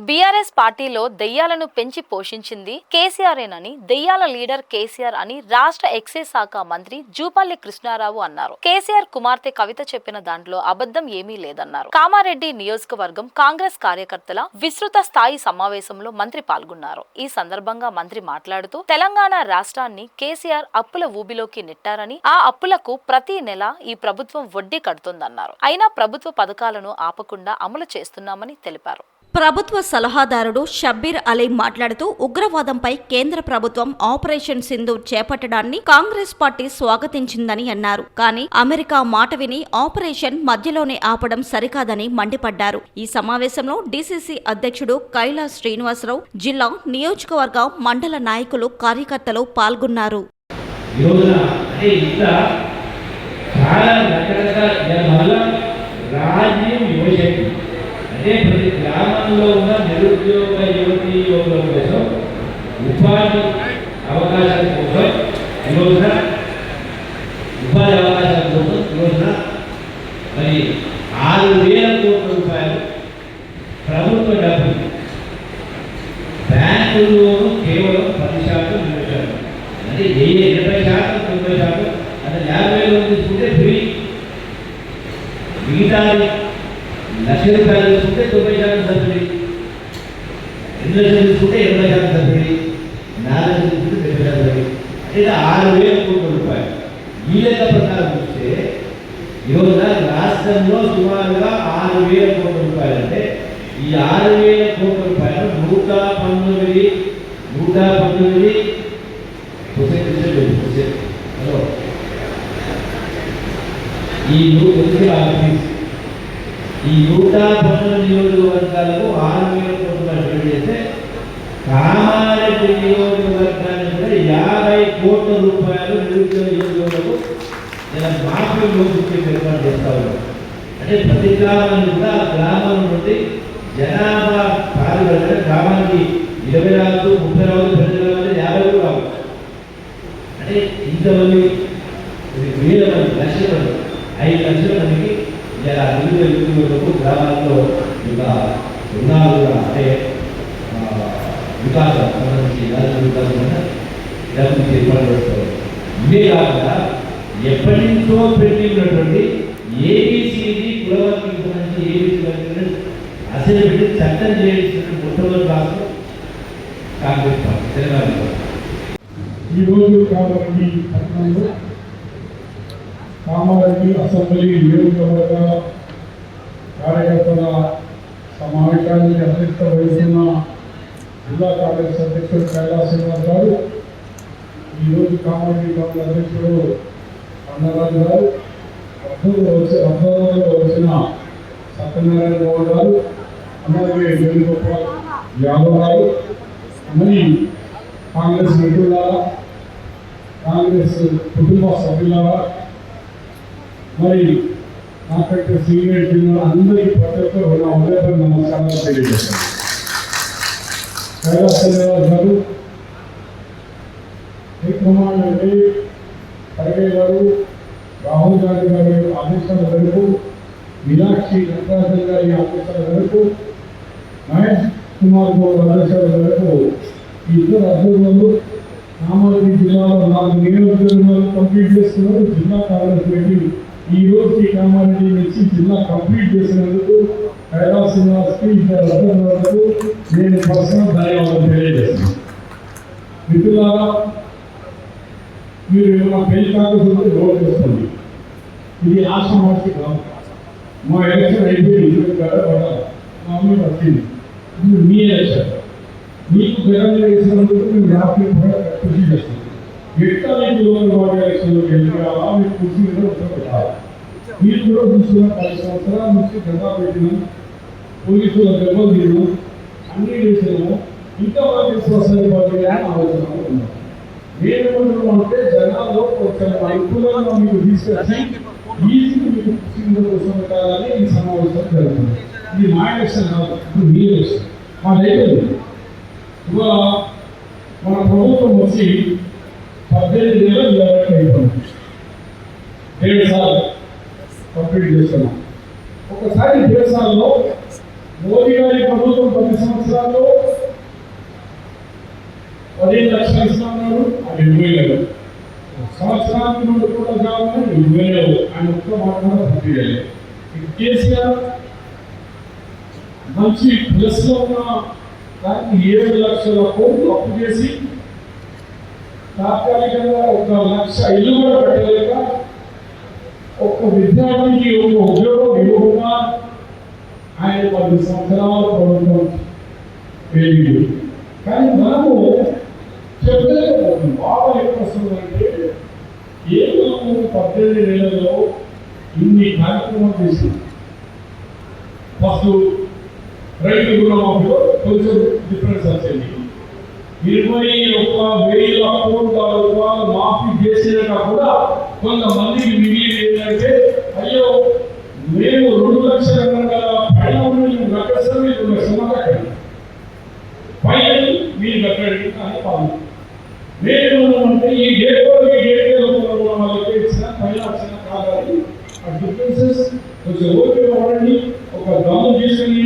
BRS పార్టీలో దెయ్యాలను పెంచి పోషించింది కేసీఆర్ఏనని దెయ్యాల లీడర్ కేసీఆర్ అని రాష్ట్ర ఎక్సైజ్ శాఖ మంత్రి జూపల్లి కృష్ణారావు అన్నారు. కేసీఆర్ కుమార్తె కవిత చెప్పిన దాంట్లో అబద్ధం ఏమీ లేదన్నారు. కామారెడ్డి నియోజకవర్గం కాంగ్రెస్ కార్యకర్తల విస్తృత స్థాయి సమావేశంలో మంత్రి పాల్గొన్నారు. ఈ సందర్భంగా మంత్రి మాట్లాడుతూ తెలంగాణ రాష్ట్రాన్ని కేసీఆర్ అప్పుల ఊబిలోకి నెట్టారని, ఆ అప్పులకు ప్రతి నెల ఈ ప్రభుత్వం వడ్డీ కడుతుందన్నారు. అయినా ప్రభుత్వ పథకాలను ఆపకుండా అమలు చేస్తున్నామని తెలిపారు. ప్రభుత్వ సలహాదారుడు షబ్బీర్ అలీ మాట్లాడుతూ ఉగ్రవాదంపై కేంద్ర ప్రభుత్వం ఆపరేషన్ సింధూర్ చేపట్టడాన్ని కాంగ్రెస్ పార్టీ స్వాగతించిందని అన్నారు. కానీ అమెరికా మాట విని ఆపరేషన్ మధ్యలోనే ఆపడం సరికాదని మండిపడ్డారు. ఈ సమావేశంలో డీసీసీ అధ్యక్షుడు కైలాస్ శ్రీనివాసరావు, జిల్లా, నియోజకవర్గ, మండల నాయకులు, కార్యకర్తలు పాల్గొన్నారు. అంటే ప్రతి గ్రామంలో ఉన్న నిరుద్యోగ యువతీ యువకుల కోసం ఉపాధి అవకాశాల కోసం ఈరోజున ఉపాధి అవకాశాల కోసం ఈరోజున మరి 6,000 కోట్ల రూపాయలు ప్రభుత్వ డబ్బు బ్యాంకుల్లోనూ కేవలం 10% 20%, అంటే 80% 90%, అంటే 50,000 తీసుకుంటే ఫ్రీ, మిగతా ₹1,00,000 తీసుకుంటే 90% సబ్సిడీ, 2 లక్షలు తీసుకుంటే 80% సబ్సిడీ, 4 లక్షలు తీసుకుంటే 70% సబ్సిడీ, అంటే 6,000 కోట్ల రూపాయలు. ఈ లెక్క ప్రకారం చూస్తే ఈరోజున రాష్ట్రంలో సుమారుగా 6,000 కోట్ల రూపాయలు. అంటే ఈ 6,000 కోట్ల రూపాయలు 119 ఈ 119 నియోజకవర్గాలకు 6,000 కోట్ల రూపాయలు చేస్తే కామారెడ్డి నియోజకవర్గానికి కూడా 50 కోట్ల రూపాయలు నిరుద్యోగ యువకులకు మాఫీ లోకి ఏర్పాటు చేస్తా ఉన్నారు. అంటే ప్రతి గ్రామాన్ని కూడా గ్రామం నుండి జనాభా పాల్గొనే గ్రామానికి 20 రావచ్చు, 30 రావచ్చు, 10 రావచ్చు, 50 రావచ్చు. అంటే ఇంతమంది వేల మంది, లక్షల మంది, 5 లక్షల మందికి ఇలా నిరుద్యోగ యువకులకు గ్రామాల్లో ఇంకా రుణాలు, అంటే వికాసం సంబంధించి వికాసం డబ్బులు ఏర్పాటు చేస్తారు. ఇవే కాకుండా ఎప్పటి నుంచో పెట్టి ఉన్నటువంటి ఏబిసిడి కులవర్గీకి సంబంధించి ఏబిసి అసలు పెట్టి చట్టం చేయాల్సిన మొట్టమొదటి రాష్ట్రం కాంగ్రెస్ పార్టీ తెలంగాణలో. ఈరోజు కామారెడ్డి పట్టణంలో కామారెడ్డి అసెంబ్లీ నియోజకవర్గ కార్యకర్తల సమావేశానికి అధ్యక్షత వహిస్తున్న జిల్లా కాంగ్రెస్ అధ్యక్షుడు కైలాస్ శ్రీనివాస్ గారు, ఈరోజు కామారెడ్డి టౌన్ అధ్యక్షుడు అన్నరాజు గారు, అబ్బాయిలో వచ్చిన సత్యనారాయణ గౌడ్ గారు, అలాగే వేణుగోపాల్ యాదవ్ గారు, మరి కాంగ్రెస్ మిత్రులారా, కాంగ్రెస్ కుటుంబ సభ్యులారా, మరి నాకంటే సీనియర్ జిల్లా అందరికీ ప్రతి ఒక్కరు నా ఉదయపడి నమస్కారాలు తెలియజేస్తాను. కైలాస్ శ్రీనివాస్ గారు, కుమార్ రెడ్డి, ఖర్గే గారు, రాహుల్ గాంధీ గారి ఆదేశాల వరకు, మీనాక్షి నటరాజన్ గారి ఆదేశాల వరకు, మహేష్ కుమార్ గౌడ్ ఆదేశాల వరకు ఈ ఇద్దరు అభ్యర్థులు కామారెడ్డి జిల్లాలో 4 నియోజకవర్గాలు కంప్లీట్ చేస్తున్నారు. జిల్లా కాంగ్రెస్ పెట్టి ఈ రోజుకి కామారెడ్డి నుంచి జిల్లా కంప్లీట్ చేసినందుకు కైలాస్ శ్రీనివాస్కి, ఇద్దరు అభ్యర్థులకు నేను పర్సనల్ ధన్యవాదాలు తెలియజేస్తున్నాను. మిత్రులారా, మీరు మా పెళ్లి కాంగ్రెస్ ఓటు చేస్తుంది. ఇది ఆశ్రమానికి కాదు. మా ఎలక్షన్ అయిపోయింది, మా అమ్మ వచ్చింది. ఇది మీ ఎలక్షన్. మీకు జగన్ చేసినందుకు మేము రాత్రి కూడా కృషి చేస్తాం. ఎట్లా మీకు లోకల్ బాడీ ఎలక్షన్లోకి వెళ్ళాలా, మీకు కృషి మీద ఉపయోగపడాలి. మీరు కూడా చూసుకున్న 10 సంవత్సరాల నుంచి గంగా పెట్టినాం, పోలీసుల దెబ్బలు తిన్నాం, అన్నీ చేసినాము. ఇంకా బాగా వస్తాయి బాడీ అని ఆలోచన ఉన్నాం. అంటే జనాల్లో కొంచెం అనుకూలంగా మీకు తీసుకొచ్చి ఈజీగా మీకు కృషి మీద కోసం పెట్టాలని ఈ సమావేశం జరుగుతుంది. ఇది మా ఎలక్షన్ కాదు, ఇప్పుడు మీ ఎలక్షన్. మా లేదు ఇవాళ మన ప్రభుత్వం వచ్చి 18 నెలలు డెవలప్ అయిపోయింది. 7 సార్లు కంప్లీట్ చేస్తున్నాం. ఒకసారి 7 సార్లు మోదీ గారి ప్రభుత్వం 10 సంవత్సరాలు 15 లక్షలు ఇస్తున్నారు, అది ఇవ్వలేదు. సంవత్సరానికి 2 కోట్ల కావాలని ఇవ్వలేవు. ఆయన ఒక్క మాట కూడా పూర్తి చేయలేదు. కేసీఆర్ మంచి ప్లస్ లో ఉన్న దానికి 7 లక్షల కోట్లు అప్పు చేసి తాత్కాలికంగా 1 లక్ష ఇల్లు కూడా పెట్టలేక ఒక్క విద్యార్థికి ఒక ఉద్యోగం ఇవ్వకుండా ఆయన 10 సంవత్సరాల ప్రభుత్వం పెరిగింది. కానీ మనము చెప్పలేకపోతున్నాం. బాగా ఎక్కువ వస్తుందంటే కేవలం 18 నెలల్లో ఇన్ని కార్యక్రమాలు చేసింది. ఫస్ట్ రైతు రుణమాఫీలో కొంచెం డిఫరెన్స్ వచ్చింది. 21,000 కోట్ల రూపాయలు మాఫీ చేసినా కూడా కొంతమందికి మిగిలి ఏంటంటే అయ్యో మేము 2 లక్షల పైన కట్టేస్తాం, మీరు 2 లక్షలు కట్టండి, పైన మీరు కట్టండి అని పాలు. అంటే ఈ గేట్ వాళ్ళకి ఇచ్చిన పైన వచ్చిన కాదని ఆ డిఫరెన్సెస్ కొంచెం ఓపిక పడండి, ఒక దమ్ము తీసుకుని